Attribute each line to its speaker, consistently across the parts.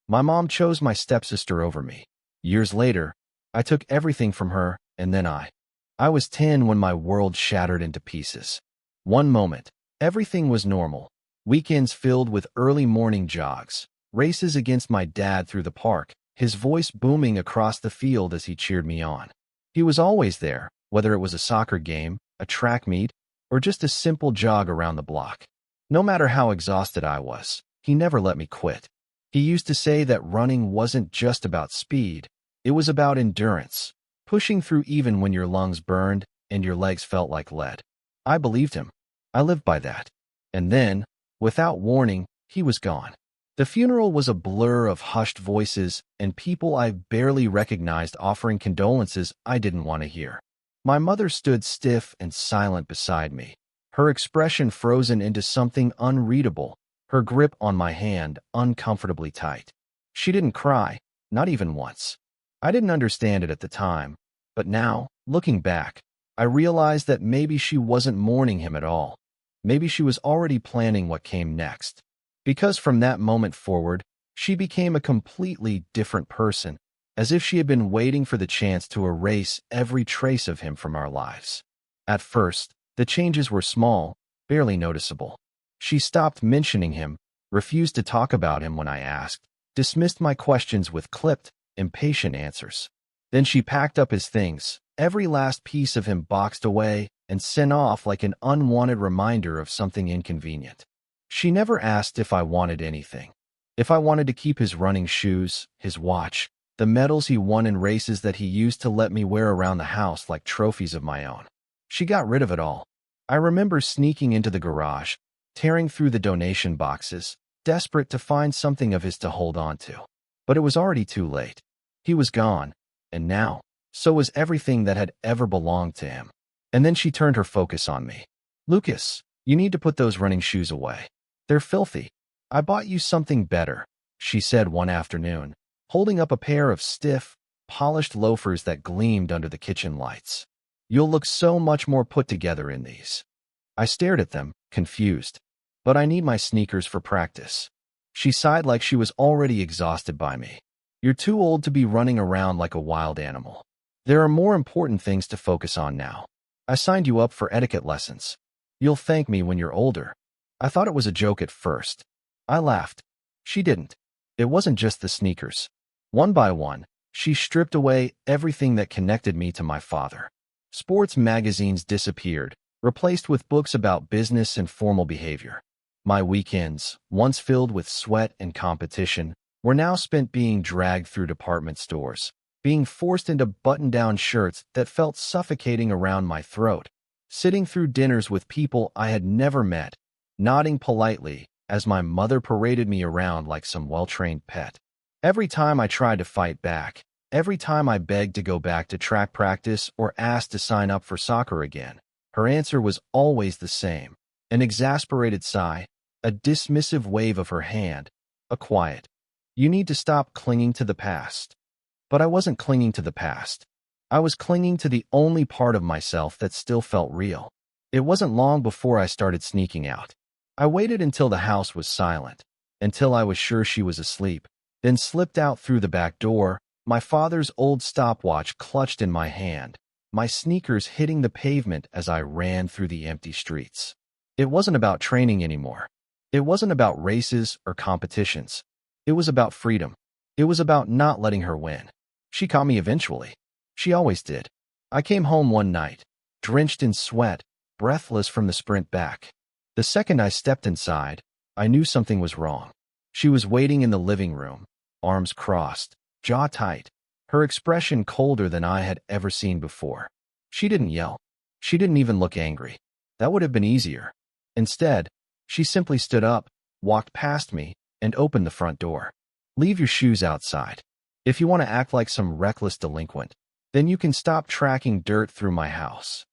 Speaker 1: My mom chose my stepsister over me. Years later, I took everything from her, and then I was 10 when my world shattered into pieces. One moment, everything was normal. Weekends filled with early morning jogs, races against my dad through the park, his voice booming across the field as he cheered me on. He was always there, whether it was a soccer game, a track meet, or just a simple jog around the block. No matter how exhausted I was, he never let me quit. He used to say that running wasn't just about speed, it was about endurance, pushing through even when your lungs burned and your legs felt like lead. I believed him. I lived by that. And then, without warning, he was gone. The funeral was a blur of hushed voices and people I barely recognized offering condolences I didn't want to hear. My mother stood stiff and silent beside me, her expression frozen into something unreadable, her grip on my hand uncomfortably tight. She didn't cry, not even once. I didn't understand it at the time, but now, looking back, I realized that maybe she wasn't mourning him at all. Maybe she was already planning what came next. Because from that moment forward, she became a completely different person, as if she had been waiting for the chance to erase every trace of him from our lives. At first, the changes were small, barely noticeable. She stopped mentioning him, refused to talk about him when I asked, dismissed my questions with clipped, impatient answers. Then she packed up his things, every last piece of him boxed away, and sent off like an unwanted reminder of something inconvenient. She never asked if I wanted anything. If I wanted to keep his running shoes, his watch, the medals he won in races that he used to let me wear around the house like trophies of my own. She got rid of it all. I remember sneaking into the garage, tearing through the donation boxes, desperate to find something of his to hold on to. But it was already too late. He was gone, and now, so was everything that had ever belonged to him. And then she turned her focus on me. "Lucas, you need to put those running shoes away. They're filthy. I bought you something better," she said one afternoon, holding up a pair of stiff, polished loafers that gleamed under the kitchen lights. "You'll look so much more put together in these." I stared at them, confused. "But I need my sneakers for practice." She sighed like she was already exhausted by me. "You're too old to be running around like a wild animal. There are more important things to focus on now. I signed you up for etiquette lessons. You'll thank me when you're older." I thought it was a joke at first. I laughed. She didn't. It wasn't just the sneakers. One by one, she stripped away everything that connected me to my father. Sports magazines disappeared, replaced with books about business and formal behavior. My weekends, once filled with sweat and competition, were now spent being dragged through department stores, being forced into button-down shirts that felt suffocating around my throat, sitting through dinners with people I had never met, nodding politely as my mother paraded me around like some well-trained pet. Every time I tried to fight back, every time I begged to go back to track practice or asked to sign up for soccer again, her answer was always the same: an exasperated sigh, a dismissive wave of her hand, a quiet, "You need to stop clinging to the past." But I wasn't clinging to the past. I was clinging to the only part of myself that still felt real. It wasn't long before I started sneaking out. I waited until the house was silent, until I was sure she was asleep, then slipped out through the back door, my father's old stopwatch clutched in my hand, my sneakers hitting the pavement as I ran through the empty streets. It wasn't about training anymore. It wasn't about races or competitions. It was about freedom. It was about not letting her win. She caught me eventually. She always did. I came home one night, drenched in sweat, breathless from the sprint back. The second I stepped inside, I knew something was wrong. She was waiting in the living room, arms crossed, jaw tight, her expression colder than I had ever seen before. She didn't yell. She didn't even look angry. That would have been easier. Instead, she simply stood up, walked past me, and opened the front door. "Leave your shoes outside. If you want to act like some reckless delinquent, then you can stop tracking dirt through my house."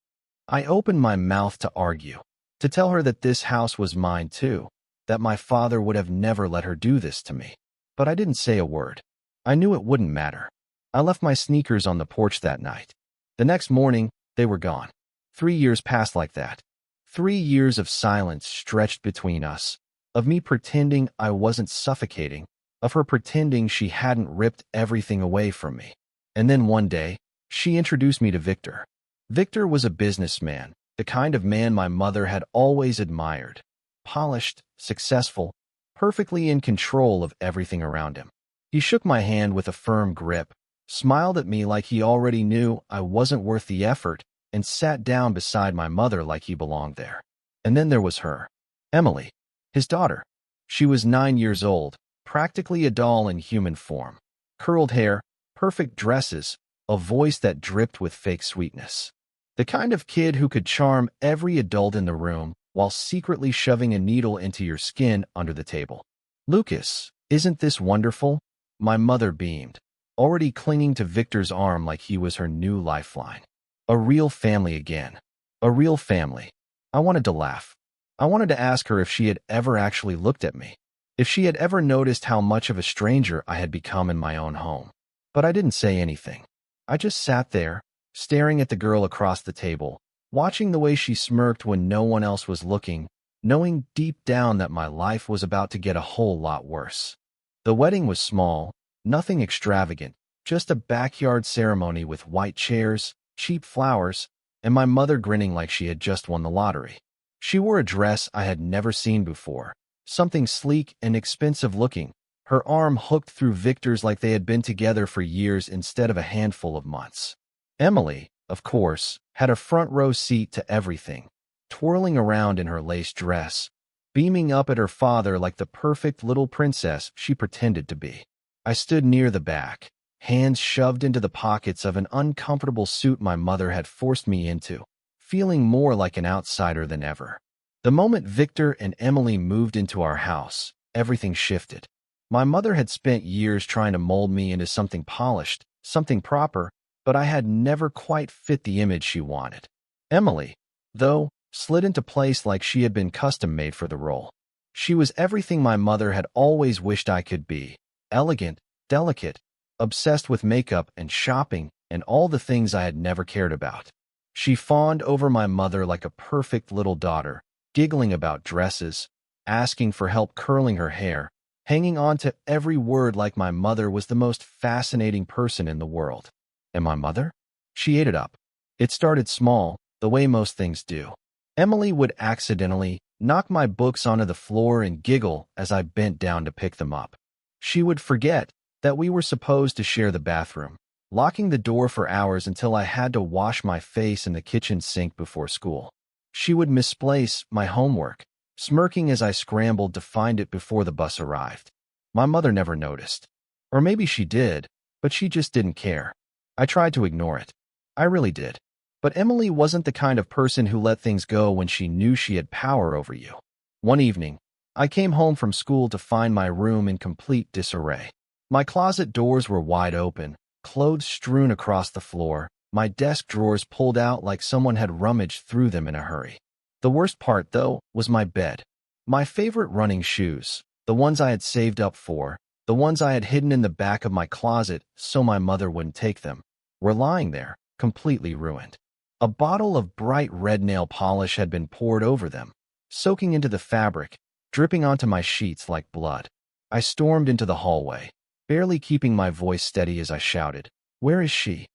Speaker 1: I opened my mouth to argue, to tell her that this house was mine too, that my father would have never let her do this to me. But I didn't say a word. I knew it wouldn't matter. I left my sneakers on the porch that night. The next morning, they were gone. 3 years passed like that. 3 years of silence stretched between us, of me pretending I wasn't suffocating, of her pretending she hadn't ripped everything away from me. And then one day, she introduced me to Victor. Victor was a businessman, the kind of man my mother had always admired. Polished, successful, perfectly in control of everything around him. He shook my hand with a firm grip, smiled at me like he already knew I wasn't worth the effort, and sat down beside my mother like he belonged there. And then there was her, Emily, his daughter. She was 9 years old, practically a doll in human form. Curled hair, perfect dresses, a voice that dripped with fake sweetness. The kind of kid who could charm every adult in the room while secretly shoving a needle into your skin under the table. "Lucas, isn't this wonderful?" My mother beamed, already clinging to Victor's arm like he was her new lifeline. A real family again. A real family. I wanted to laugh. I wanted to ask her if she had ever actually looked at me, if she had ever noticed how much of a stranger I had become in my own home. But I didn't say anything. I just sat there, staring at the girl across the table, watching the way she smirked when no one else was looking, knowing deep down that my life was about to get a whole lot worse. The wedding was small, nothing extravagant, just a backyard ceremony with white chairs, cheap flowers, and my mother grinning like she had just won the lottery. She wore a dress I had never seen before, something sleek and expensive looking, her arm hooked through Victor's like they had been together for years instead of a handful of months. Emily, of course, had a front row seat to everything, twirling around in her lace dress, beaming up at her father like the perfect little princess she pretended to be. I stood near the back, hands shoved into the pockets of an uncomfortable suit my mother had forced me into, feeling more like an outsider than ever. The moment Victor and Emily moved into our house, everything shifted. My mother had spent years trying to mold me into something polished, something proper, but I had never quite fit the image she wanted. Emily, though, slid into place like she had been custom-made for the role. She was everything my mother had always wished I could be: elegant, delicate, obsessed with makeup and shopping and all the things I had never cared about. She fawned over my mother like a perfect little daughter, giggling about dresses, asking for help curling her hair, hanging on to every word like my mother was the most fascinating person in the world. And my mother? She ate it up. It started small, the way most things do. Emily would accidentally knock my books onto the floor and giggle as I bent down to pick them up. She would forget that we were supposed to share the bathroom, locking the door for hours until I had to wash my face in the kitchen sink before school. She would misplace my homework, smirking as I scrambled to find it before the bus arrived. My mother never noticed. Or maybe she did, but she just didn't care. I tried to ignore it. I really did. But Emily wasn't the kind of person who let things go when she knew she had power over you. One evening, I came home from school to find my room in complete disarray. My closet doors were wide open, clothes strewn across the floor, my desk drawers pulled out like someone had rummaged through them in a hurry. The worst part, though, was my bed. My favorite running shoes, the ones I had saved up for, the ones I had hidden in the back of my closet so my mother wouldn't take them, were lying there, completely ruined. A bottle of bright red nail polish had been poured over them, soaking into the fabric, dripping onto my sheets like blood. I stormed into the hallway, barely keeping my voice steady as I shouted, "Where is she?"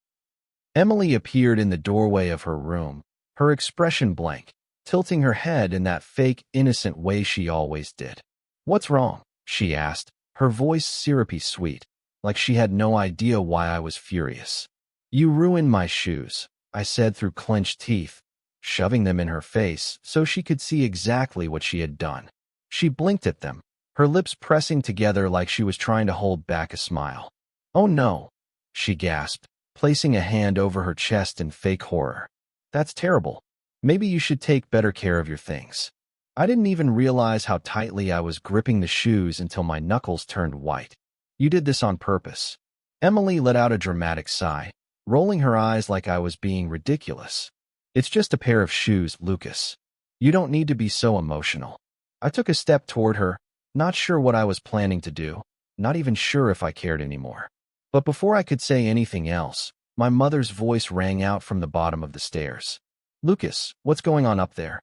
Speaker 1: Emily appeared in the doorway of her room, her expression blank, tilting her head in that fake, innocent way she always did. "What's wrong?" she asked, her voice syrupy sweet, like she had no idea why I was furious. "You ruined my shoes," I said through clenched teeth, shoving them in her face so she could see exactly what she had done. She blinked at them, her lips pressing together like she was trying to hold back a smile. "Oh no," she gasped, placing a hand over her chest in fake horror. "That's terrible. Maybe you should take better care of your things." I didn't even realize how tightly I was gripping the shoes until my knuckles turned white. "You did this on purpose." Emily let out a dramatic sigh, rolling her eyes like I was being ridiculous. "It's just a pair of shoes, Lucas. You don't need to be so emotional." I took a step toward her, not sure what I was planning to do, not even sure if I cared anymore. But before I could say anything else, my mother's voice rang out from the bottom of the stairs. "Lucas, what's going on up there?"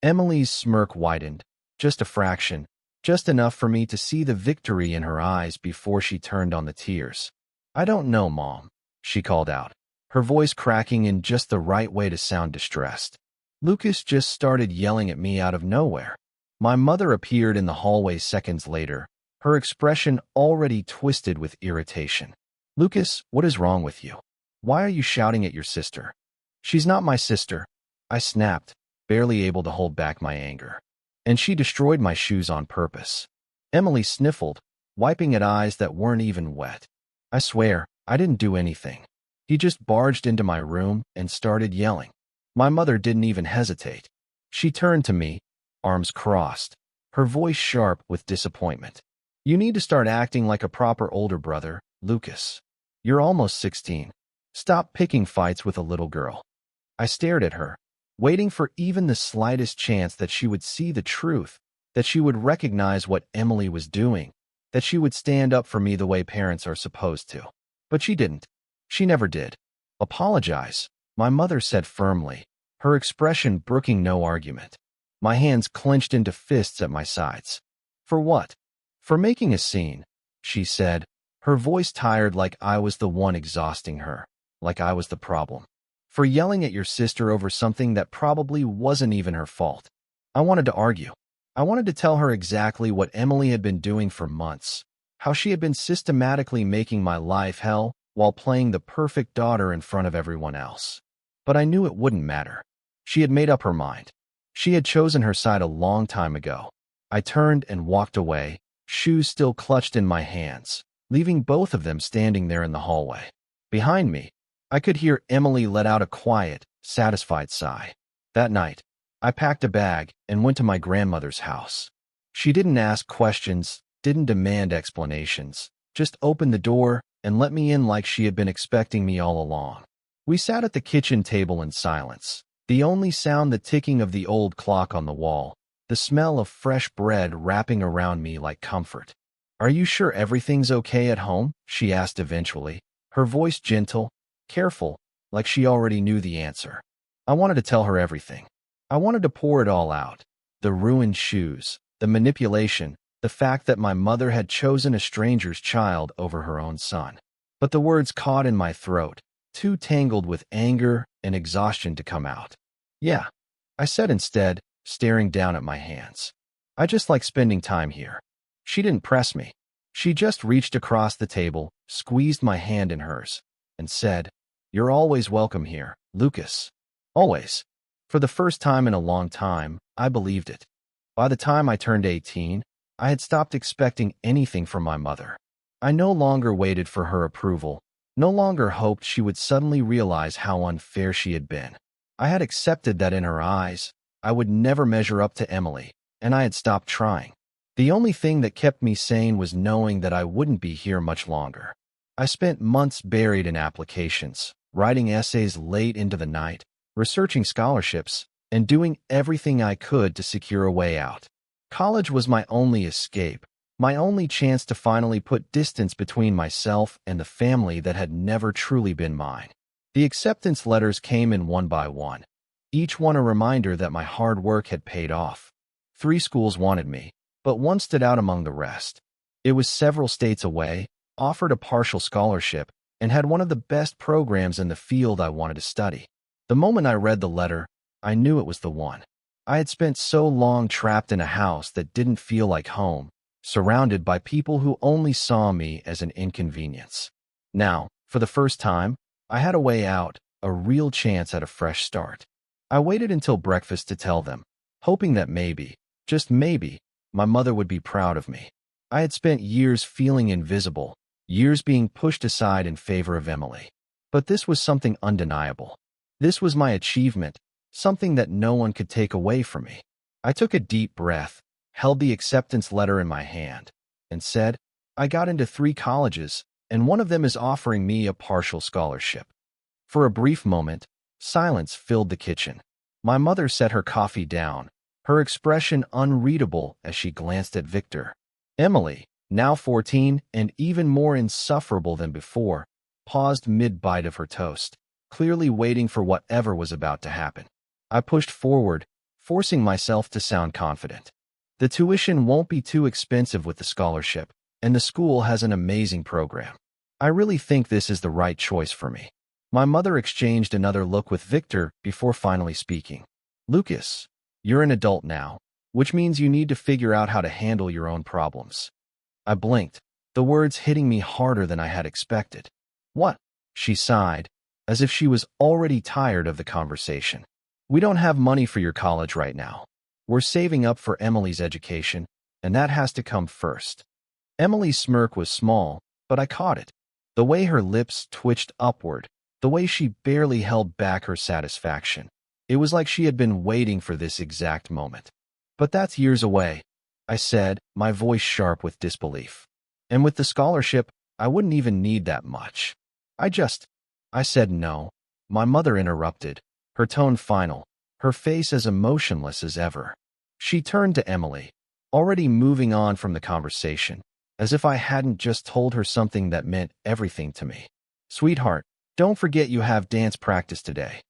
Speaker 1: Emily's smirk widened, just a fraction, just enough for me to see the victory in her eyes before she turned on the tears. "I don't know, Mom," she called out, her voice cracking in just the right way to sound distressed. "Lucas just started yelling at me out of nowhere." My mother appeared in the hallway seconds later, her expression already twisted with irritation. "Lucas, what is wrong with you? Why are you shouting at your sister?" "She's not my sister," I snapped, barely able to hold back my anger. "And she destroyed my shoes on purpose." Emily sniffled, wiping at eyes that weren't even wet. "I swear, I didn't do anything. He just barged into my room and started yelling." My mother didn't even hesitate. She turned to me, arms crossed, her voice sharp with disappointment. "You need to start acting like a proper older brother, Lucas. You're almost 16. Stop picking fights with a little girl." I stared at her, waiting for even the slightest chance that she would see the truth, that she would recognize what Emily was doing, that she would stand up for me the way parents are supposed to. But she didn't. She never did. "Apologize," my mother said firmly, her expression brooking no argument. My hands clenched into fists at my sides. "For what?" "For making a scene," she said, her voice tired like I was the one exhausting her, like I was the problem. "For yelling at your sister over something that probably wasn't even her fault." I wanted to argue. I wanted to tell her exactly what Emily had been doing for months, how she had been systematically making my life hell while playing the perfect daughter in front of everyone else. But I knew it wouldn't matter. She had made up her mind. She had chosen her side a long time ago. I turned and walked away, shoes still clutched in my hands, leaving both of them standing there in the hallway. Behind me, I could hear Emily let out a quiet, satisfied sigh. That night, I packed a bag and went to my grandmother's house. She didn't ask questions, didn't demand explanations, just opened the door and let me in like she had been expecting me all along. We sat at the kitchen table in silence, the only sound the ticking of the old clock on the wall, the smell of fresh bread wrapping around me like comfort. "Are you sure everything's okay at home?" she asked eventually, her voice gentle, careful, like she already knew the answer. I wanted to tell her everything. I wanted to pour it all out. The ruined shoes, the manipulation, the fact that my mother had chosen a stranger's child over her own son. But the words caught in my throat, too tangled with anger and exhaustion to come out. "Yeah," I said instead, staring down at my hands. "I just like spending time here." She didn't press me. She just reached across the table, squeezed my hand in hers, and said, "You're always welcome here, Lucas. Always." For the first time in a long time, I believed it. By the time I turned 18, I had stopped expecting anything from my mother. I no longer waited for her approval, no longer hoped she would suddenly realize how unfair she had been. I had accepted that in her eyes, I would never measure up to Emily, and I had stopped trying. The only thing that kept me sane was knowing that I wouldn't be here much longer. I spent months buried in applications, writing essays late into the night, researching scholarships, and doing everything I could to secure a way out. College was my only escape, my only chance to finally put distance between myself and the family that had never truly been mine. The acceptance letters came in one by one, each one a reminder that my hard work had paid off. 3 schools wanted me, but one stood out among the rest. It was several states away, offered a partial scholarship, and had one of the best programs in the field I wanted to study. The moment I read the letter, I knew it was the one. I had spent so long trapped in a house that didn't feel like home, surrounded by people who only saw me as an inconvenience. Now, for the first time, I had a way out, a real chance at a fresh start. I waited until breakfast to tell them, hoping that maybe, just maybe, my mother would be proud of me. I had spent years feeling invisible, years being pushed aside in favor of Emily. But this was something undeniable. This was my achievement, something that no one could take away from me. I took a deep breath, held the acceptance letter in my hand, and said, "I got into 3 colleges, and one of them is offering me a partial scholarship." For a brief moment, silence filled the kitchen. My mother set her coffee down, her expression unreadable as she glanced at Victor. Emily, now 14 and even more insufferable than before, paused mid-bite of her toast, clearly waiting for whatever was about to happen. I pushed forward, forcing myself to sound confident. The tuition won't be too expensive with the scholarship, and the school has an amazing program. I really think this is the right choice for me." My mother exchanged another look with Victor before finally speaking. "Lucas, you're an adult now, which means you need to figure out how to handle your own problems." I blinked, the words hitting me harder than I had expected. "What?" She sighed, as if she was already tired of the conversation. "We don't have money for your college right now. We're saving up for Emily's education, and that has to come first." Emily's smirk was small, but I caught it. The way her lips twitched upward, the way she barely held back her satisfaction. It was like she had been waiting for this exact moment. "But that's years away," I said, my voice sharp with disbelief. "And with the scholarship, I wouldn't even need that much." I said no. My mother interrupted, her tone final, her face as emotionless as ever. She turned to Emily, already moving on from the conversation, as if I hadn't just told her something that meant everything to me. "Sweetheart, don't forget you have dance practice today."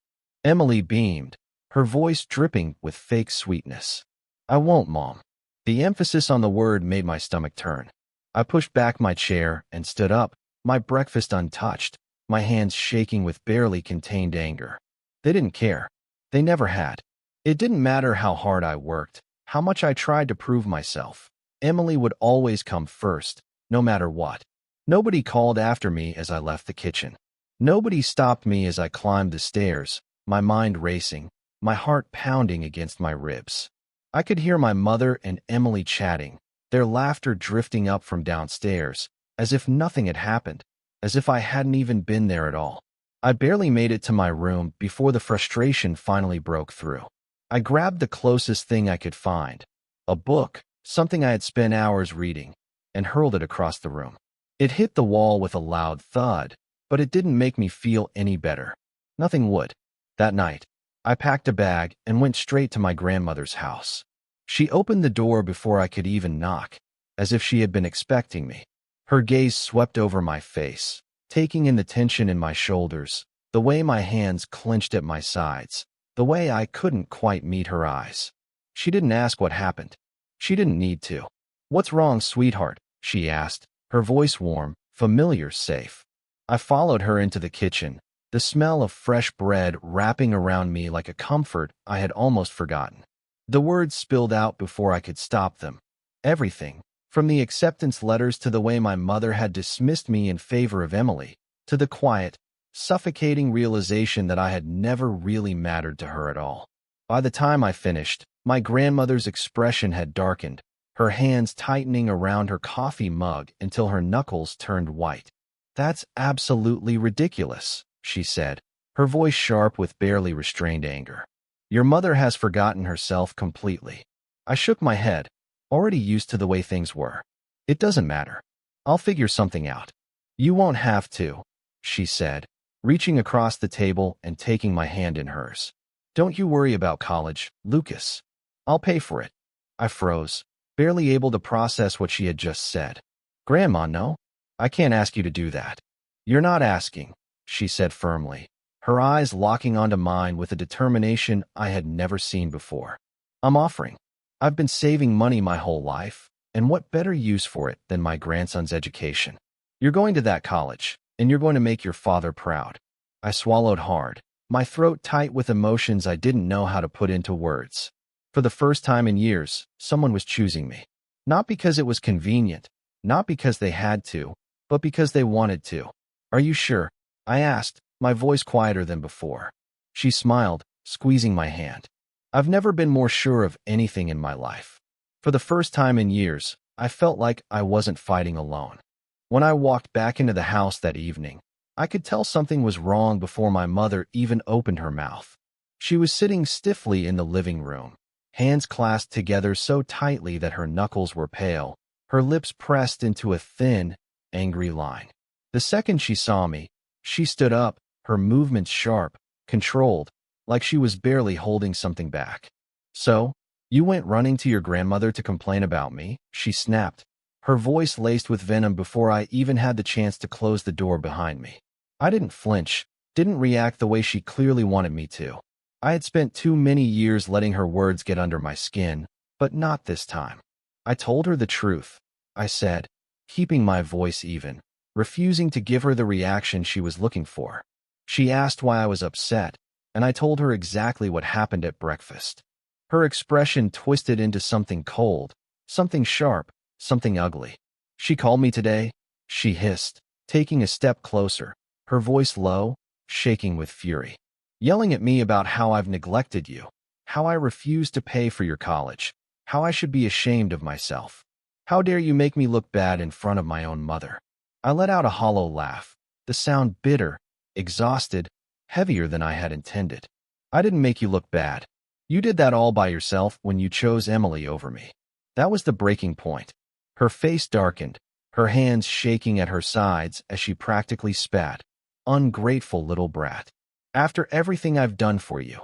Speaker 1: Emily beamed, her voice dripping with fake sweetness. "I won't, Mom." The emphasis on the word made my stomach turn. I pushed back my chair and stood up, my breakfast untouched, my hands shaking with barely contained anger. They didn't care. They never had. It didn't matter how hard I worked, how much I tried to prove myself. Emily would always come first, no matter what. Nobody called after me as I left the kitchen. Nobody stopped me as I climbed the stairs, my mind racing, my heart pounding against my ribs. I could hear my mother and Emily chatting, their laughter drifting up from downstairs, as if nothing had happened, as if I hadn't even been there at all. I barely made it to my room before the frustration finally broke through. I grabbed the closest thing I could find, a book, something I had spent hours reading, and hurled it across the room. It hit the wall with a loud thud, but it didn't make me feel any better. Nothing would. That night, I packed a bag and went straight to my grandmother's house. She opened the door before I could even knock, as if she had been expecting me. Her gaze swept over my face, taking in the tension in my shoulders, the way my hands clenched at my sides, the way I couldn't quite meet her eyes. She didn't ask what happened. She didn't need to. "What's wrong, sweetheart?" she asked, her voice warm, familiar, safe. I followed her into the kitchen, the smell of fresh bread wrapping around me like a comfort I had almost forgotten. The words spilled out before I could stop them. Everything, from the acceptance letters to the way my mother had dismissed me in favor of Emily, to the quiet, suffocating realization that I had never really mattered to her at all. By the time I finished, my grandmother's expression had darkened, her hands tightening around her coffee mug until her knuckles turned white. "That's absolutely ridiculous," she said, her voice sharp with barely restrained anger. "Your mother has forgotten herself completely." I shook my head, already used to the way things were. "It doesn't matter. I'll figure something out." "You won't have to," she said, reaching across the table and taking my hand in hers. "Don't you worry about college, Lucas. I'll pay for it." I froze, barely able to process what she had just said. "Grandma, no. I can't ask you to do that." "You're not asking," she said firmly, her eyes locking onto mine with a determination I had never seen before. "I'm offering. I've been saving money my whole life, and what better use for it than my grandson's education? You're going to that college, and you're going to make your father proud." I swallowed hard, my throat tight with emotions I didn't know how to put into words. For the first time in years, someone was choosing me. Not because it was convenient, not because they had to, but because they wanted to. "Are you sure?" I asked, my voice quieter than before. She smiled, squeezing my hand. I've never been more sure of anything in my life. For the first time in years, I felt like I wasn't fighting alone. When I walked back into the house that evening, I could tell something was wrong before my mother even opened her mouth. She was sitting stiffly in the living room, hands clasped together so tightly that her knuckles were pale, her lips pressed into a thin, angry line. The second she saw me, she stood up, her movements sharp, controlled, like she was barely holding something back. "So, you went running to your grandmother to complain about me?" she snapped, her voice laced with venom before I even had the chance to close the door behind me. I didn't flinch, didn't react the way she clearly wanted me to. I had spent too many years letting her words get under my skin, But not this time. I told her the truth, I said, keeping my voice even, refusing to give her the reaction she was looking for. She asked why I was upset, and I told her exactly what happened at breakfast. Her expression twisted into something cold, something sharp, something ugly. She called me today, she hissed, taking a step closer, her voice low, shaking with fury. Yelling at me about how I've neglected you, how I refuse to pay for your college, how I should be ashamed of myself. How dare you make me look bad in front of my own mother? I let out a hollow laugh, the sound bitter, exhausted, heavier than I had intended. I didn't make you look bad. You did that all by yourself when you chose Emily over me. That was the breaking point. Her face darkened, her hands shaking at her sides as she practically spat. Ungrateful little brat. After everything I've done for you,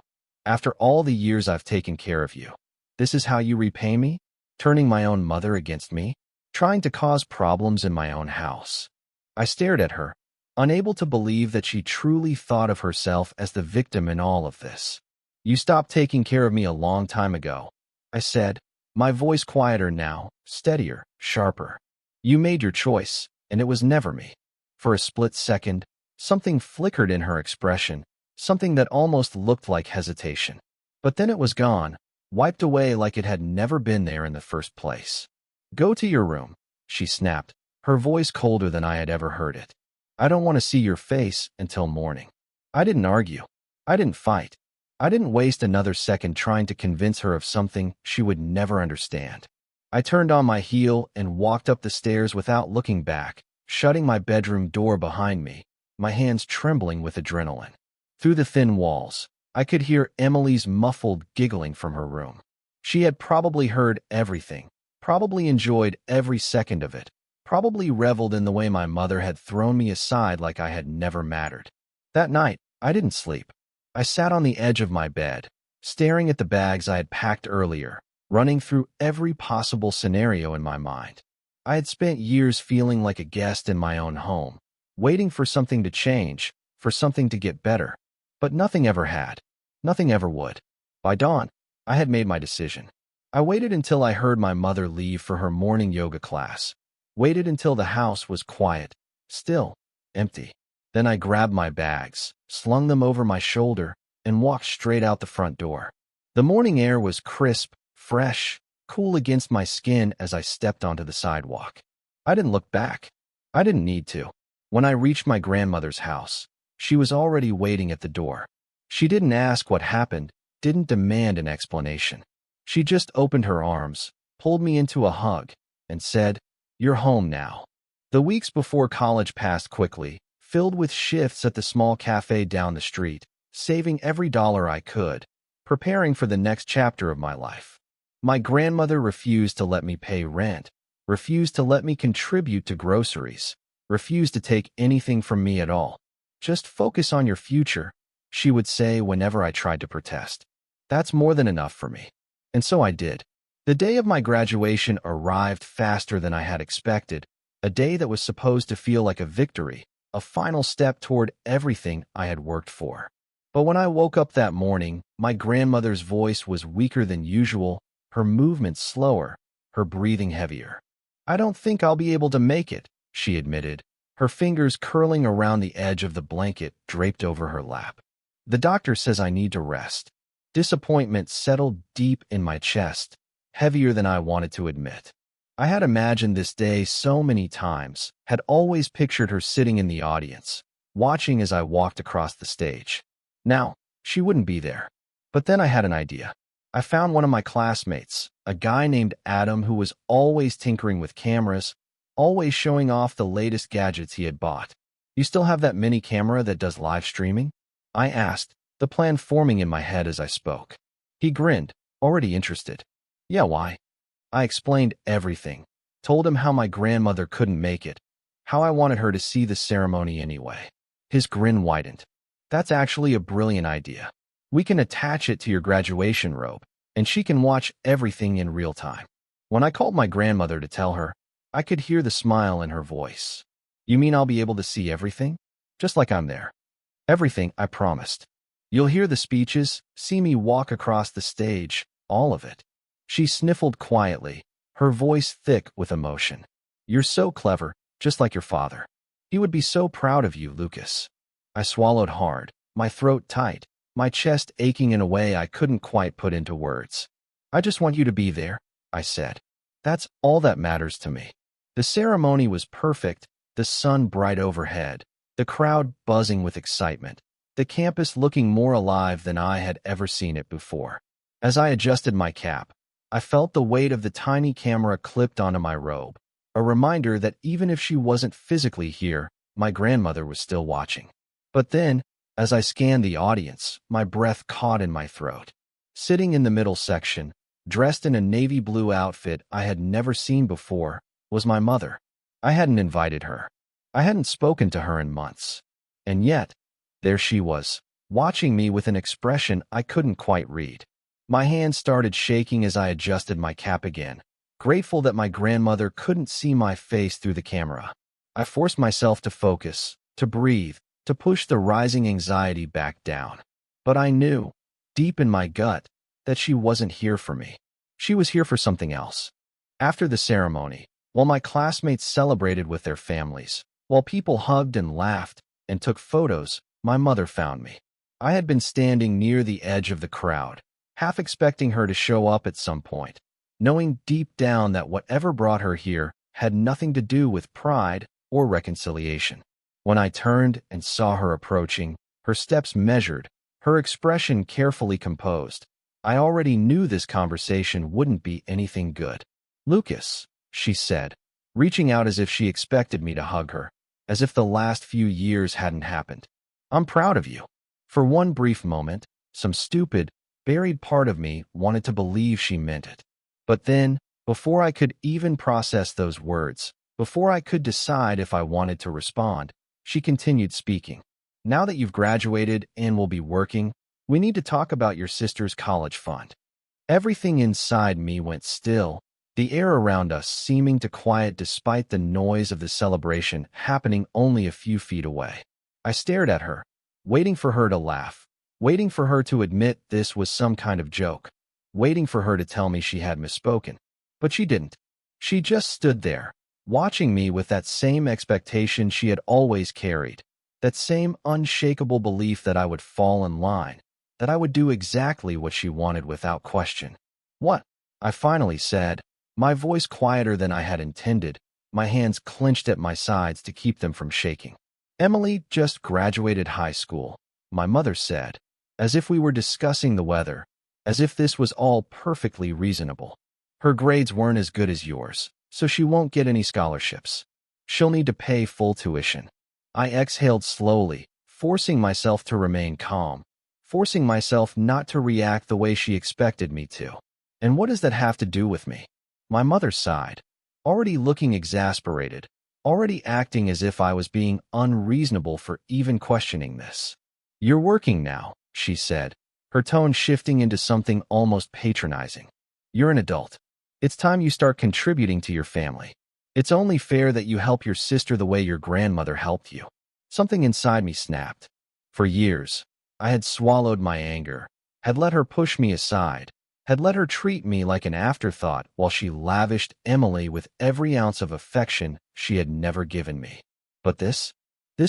Speaker 1: after all the years I've taken care of you, this is how you repay me? Turning my own mother against me? Trying to cause problems in my own house? I stared at her, unable to believe that she truly thought of herself as the victim in all of this. You stopped taking care of me a long time ago, I said, my voice quieter now, steadier, sharper. You made your choice, and it was never me. For a split second, something flickered in her expression, something that almost looked like hesitation. But then it was gone, wiped away like it had never been there in the first place. Go to your room, she snapped, her voice colder than I had ever heard it. I don't want to see your face until morning. I didn't argue. I didn't fight. I didn't waste another second trying to convince her of something she would never understand. I turned on my heel and walked up the stairs without looking back, shutting my bedroom door behind me, my hands trembling with adrenaline. Through the thin walls, I could hear Emily's muffled giggling from her room. She had probably heard everything, probably enjoyed every second of it, probably reveled in the way my mother had thrown me aside like I had never mattered. That night, I didn't sleep. I sat on the edge of my bed, staring at the bags I had packed earlier, running through every possible scenario in my mind. I had spent years feeling like a guest in my own home, waiting for something to change, for something to get better. But nothing ever had. Nothing ever would. By dawn, I had made my decision. I waited until I heard my mother leave for her morning yoga class. Waited until the house was quiet, still, empty. Then I grabbed my bags, slung them over my shoulder, and walked straight out the front door. The morning air was crisp, fresh, cool against my skin as I stepped onto the sidewalk. I didn't look back. I didn't need to. When I reached my grandmother's house, she was already waiting at the door. She didn't ask what happened, didn't demand an explanation. She just opened her arms, pulled me into a hug, and said, "You're home now." The weeks before college passed quickly, filled with shifts at the small cafe down the street, saving every dollar I could, preparing for the next chapter of my life. My grandmother refused to let me pay rent, refused to let me contribute to groceries, refused to take anything from me at all. "Just focus on your future," she would say whenever I tried to protest. That's more than enough for me. And so I did. The day of my graduation arrived faster than I had expected, a day that was supposed to feel like a victory, a final step toward everything I had worked for. But when I woke up that morning, my grandmother's voice was weaker than usual, her movements slower, her breathing heavier. "I don't think I'll be able to make it," she admitted, her fingers curling around the edge of the blanket draped over her lap. "The doctor says I need to rest." Disappointment settled deep in my chest, heavier than I wanted to admit. I had imagined this day so many times, had always pictured her sitting in the audience, watching as I walked across the stage. Now, she wouldn't be there. But then I had an idea. I found one of my classmates, a guy named Adam who was always tinkering with cameras, always showing off the latest gadgets he had bought. "You still have that mini camera that does live streaming?" I asked, the plan forming in my head as I spoke. He grinned, already interested. "Yeah, why?" I explained everything, told him how my grandmother couldn't make it, how I wanted her to see the ceremony anyway. His grin widened. "That's actually a brilliant idea. We can attach it to your graduation robe, and she can watch everything in real time." When I called my grandmother to tell her, I could hear the smile in her voice. "You mean I'll be able to see everything? Just like I'm there?" "Everything," I promised. "You'll hear the speeches, see me walk across the stage, all of it." She sniffled quietly, her voice thick with emotion. You're so clever, just like your father. He would be so proud of you, Lucas. I swallowed hard, my throat tight, my chest aching in a way I couldn't quite put into words. I just want you to be there, I said. That's all that matters to me. The ceremony was perfect, the sun bright overhead, the crowd buzzing with excitement, the campus looking more alive than I had ever seen it before. As I adjusted my cap, I felt the weight of the tiny camera clipped onto my robe, a reminder that even if she wasn't physically here, my grandmother was still watching. But then, as I scanned the audience, my breath caught in my throat. Sitting in the middle section, dressed in a navy blue outfit I had never seen before, was my mother. I hadn't invited her. I hadn't spoken to her in months. And yet, there she was, watching me with an expression I couldn't quite read. My hands started shaking as I adjusted my cap again, grateful that my grandmother couldn't see my face through the camera. I forced myself to focus, to breathe, to push the rising anxiety back down. But I knew, deep in my gut, that she wasn't here for me. She was here for something else. After the ceremony, while my classmates celebrated with their families, while people hugged and laughed and took photos, my mother found me. I had been standing near the edge of the crowd, half expecting her to show up at some point, knowing deep down that whatever brought her here had nothing to do with pride or reconciliation. When I turned and saw her approaching, her steps measured, her expression carefully composed, I already knew this conversation wouldn't be anything good. Lucas, she said, reaching out as if she expected me to hug her, as if the last few years hadn't happened. I'm proud of you. For one brief moment, some stupid, buried part of me wanted to believe she meant it. But then, before I could even process those words, before I could decide if I wanted to respond, she continued speaking. Now that you've graduated and will be working, we need to talk about your sister's college fund. Everything inside me went still, the air around us seeming to quiet despite the noise of the celebration happening only a few feet away. I stared at her, waiting for her to laugh, waiting for her to admit this was some kind of joke, waiting for her to tell me she had misspoken. But she didn't. She just stood there, watching me with that same expectation she had always carried, that same unshakable belief that I would fall in line, that I would do exactly what she wanted without question. What? I finally said, my voice quieter than I had intended, my hands clenched at my sides to keep them from shaking. Emily just graduated high school, my mother said, as if we were discussing the weather, as if this was all perfectly reasonable. Her grades weren't as good as yours, so she won't get any scholarships. She'll need to pay full tuition. I exhaled slowly, forcing myself to remain calm, forcing myself not to react the way she expected me to. And what does that have to do with me? My mother sighed, already looking exasperated, already acting as if I was being unreasonable for even questioning this. You're working now, she said, her tone shifting into something almost patronizing. You're an adult. It's time you start contributing to your family. It's only fair that you help your sister the way your grandmother helped you. Something inside me snapped. For years, I had swallowed my anger, had let her push me aside, had let her treat me like an afterthought while she lavished Emily with every ounce of affection she had never given me. But this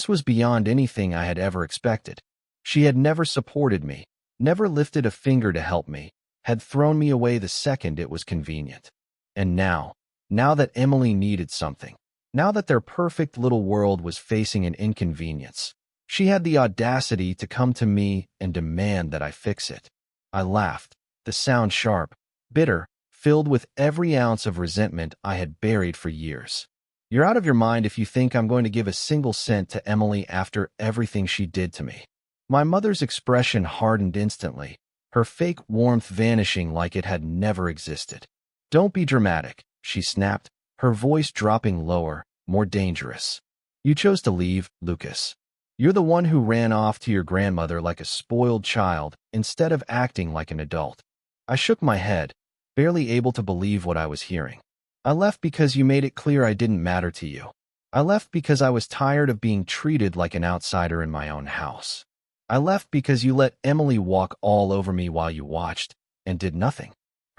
Speaker 1: was beyond anything I had ever expected. She had never supported me, never lifted a finger to help me, had thrown me away the second it was convenient. And now that Emily needed something, now that their perfect little world was facing an inconvenience, she had the audacity to come to me and demand that I fix it. I laughed, the sound sharp, bitter, filled with every ounce of resentment I had buried for years. You're out of your mind if you think I'm going to give a single cent to Emily after everything she did to me. My mother's expression hardened instantly, her fake warmth vanishing like it had never existed. Don't be dramatic, she snapped, her voice dropping lower, more dangerous. You chose to leave, Lucas. You're the one who ran off to your grandmother like a spoiled child instead of acting like an adult. I shook my head, barely able to believe what I was hearing. I left because you made it clear I didn't matter to you. I left because I was tired of being treated like an outsider in my own house. I left because you let Emily walk all over me while you watched, and did nothing.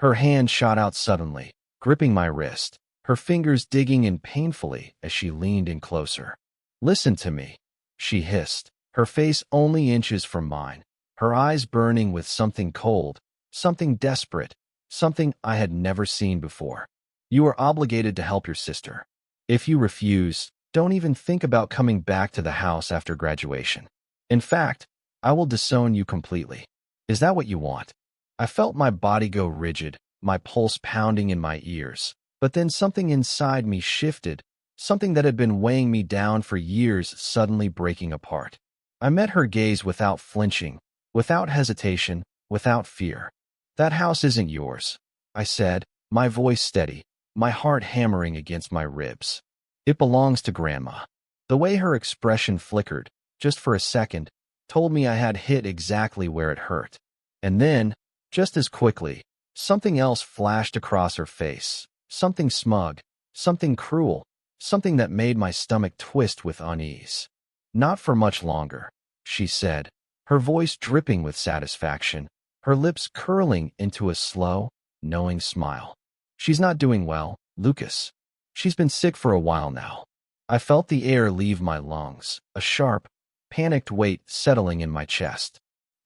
Speaker 1: Her hand shot out suddenly, gripping my wrist, her fingers digging in painfully as she leaned in closer. "Listen to me," she hissed, her face only inches from mine, her eyes burning with something cold, something desperate, something I had never seen before. "You are obligated to help your sister. If you refuse, don't even think about coming back to the house after graduation. In fact, I will disown you completely. Is that what you want?" I felt my body go rigid, my pulse pounding in my ears. But then something inside me shifted, something that had been weighing me down for years suddenly breaking apart. I met her gaze without flinching, without hesitation, without fear. "That house isn't yours," I said, my voice steady, my heart hammering against my ribs. "It belongs to Grandma." The way her expression flickered, just for a second, told me I had hit exactly where it hurt. And then, just as quickly, something else flashed across her face, something smug, something cruel, something that made my stomach twist with unease. "Not for much longer," she said, her voice dripping with satisfaction, her lips curling into a slow, knowing smile. "She's not doing well, Lucas. She's been sick for a while now." I felt the air leave my lungs, a sharp, panicked weight settling in my chest.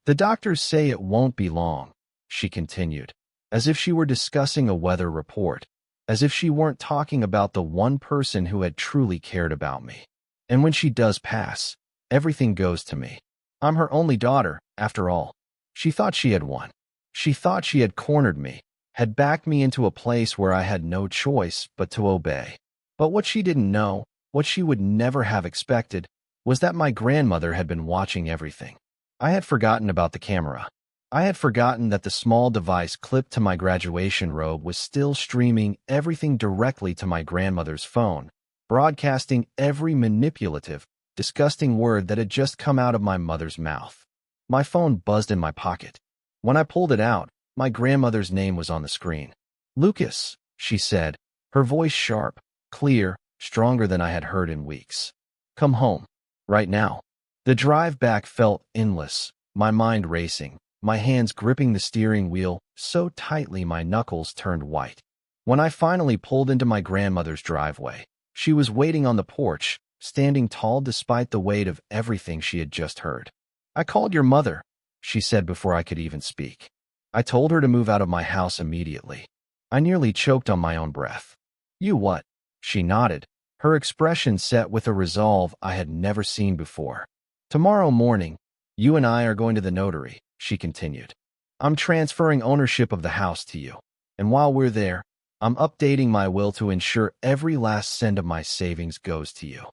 Speaker 1: "The doctors say it won't be long," she continued, as if she were discussing a weather report, as if she weren't talking about the one person who had truly cared about me. "And when she does pass, everything goes to me. I'm her only daughter, after all." She thought she had won. She thought she had cornered me, had backed me into a place where I had no choice but to obey. But what she didn't know, what she would never have expected, was that my grandmother had been watching everything. I had forgotten about the camera. I had forgotten that the small device clipped to my graduation robe was still streaming everything directly to my grandmother's phone, broadcasting every manipulative, disgusting word that had just come out of my mother's mouth. My phone buzzed in my pocket. When I pulled it out, my grandmother's name was on the screen. "Lucas," she said, her voice sharp, clear, stronger than I had heard in weeks. "Come home. Right now." The drive back felt endless, my mind racing, my hands gripping the steering wheel so tightly my knuckles turned white. When I finally pulled into my grandmother's driveway, she was waiting on the porch, standing tall despite the weight of everything she had just heard. "I called your mother," she said before I could even speak. "I told her to move out of my house immediately." I nearly choked on my own breath. "You what?" She nodded, her expression set with a resolve I had never seen before. "Tomorrow morning, you and I are going to the notary," she continued. "I'm transferring ownership of the house to you, and while we're there, I'm updating my will to ensure every last cent of my savings goes to you."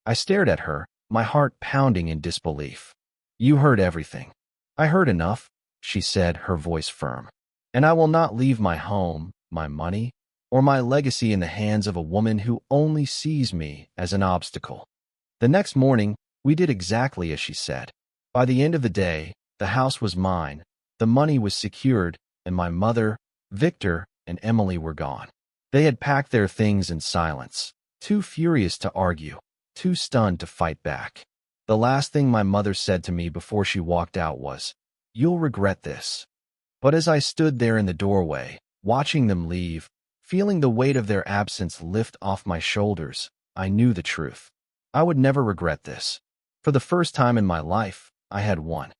Speaker 1: I stared at her, my heart pounding in disbelief. "You heard everything." "I heard enough," she said, her voice firm. "And I will not leave my home, my money, or my legacy in the hands of a woman who only sees me as an obstacle." The next morning, we did exactly as she said. By the end of the day, the house was mine, the money was secured, and my mother, Victor, and Emily were gone. They had packed their things in silence, too furious to argue, too stunned to fight back. The last thing my mother said to me before she walked out was, "You'll regret this." But as I stood there in the doorway, watching them leave, feeling the weight of their absence lift off my shoulders, I knew the truth. I would never regret this. For the first time in my life, I had won.